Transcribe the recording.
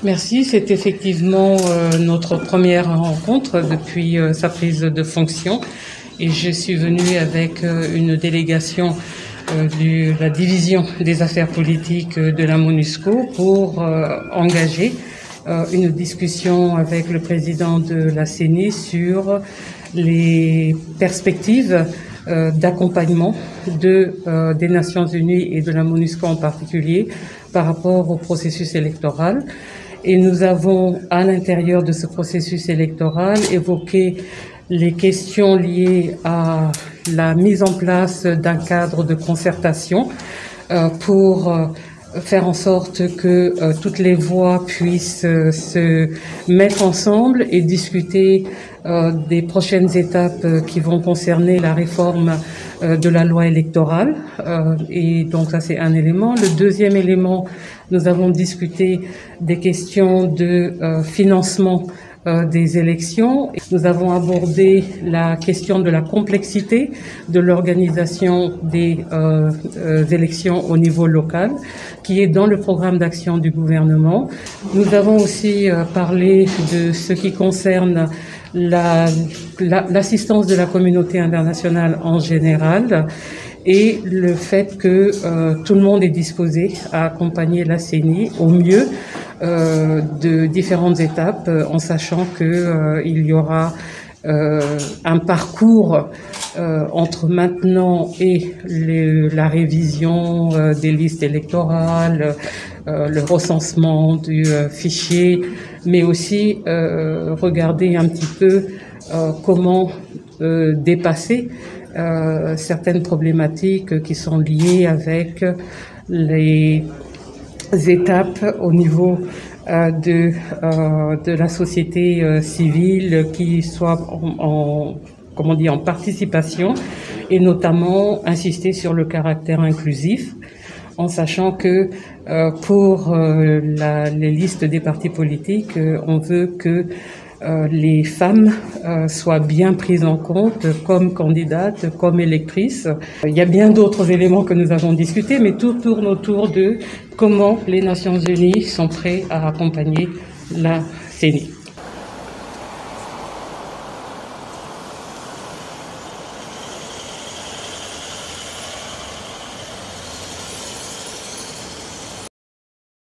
Merci, c'est effectivement notre première rencontre depuis sa prise de fonction et je suis venue avec une délégation de la division des affaires politiques de la MONUSCO pour engager une discussion avec le président de la CENI sur les perspectives d'accompagnement des Nations Unies et de la MONUSCO en particulier par rapport au processus électoral. Et nous avons, à l'intérieur de ce processus électoral, évoqué les questions liées à la mise en place d'un cadre de concertation pour faire en sorte que toutes les voix puissent se mettre ensemble et discuter des prochaines étapes qui vont concerner la réforme de la loi électorale. Et donc ça, c'est un élément. Le deuxième élément, nous avons discuté des questions de financement des élections. Nous avons abordé la question de la complexité de l'organisation des élections au niveau local, qui est dans le programme d'action du gouvernement. Nous avons aussi parlé de ce qui concerne l'assistance de la communauté internationale en général et le fait que tout le monde est disposé à accompagner la CENI au mieux de différentes étapes, en sachant que il y aura un parcours entre maintenant et la révision des listes électorales, le recensement du fichier, mais aussi regarder un petit peu comment dépasser certaines problématiques qui sont liées avec les étapes au niveau de la société civile qui soit en participation et notamment insister sur le caractère inclusif en sachant que pour les listes des partis politiques, on veut que les femmes soient bien prises en compte comme candidates, comme électrices. Il y a bien d'autres éléments que nous avons discutés, mais tout tourne autour de comment les Nations Unies sont prêtes à accompagner la CENI.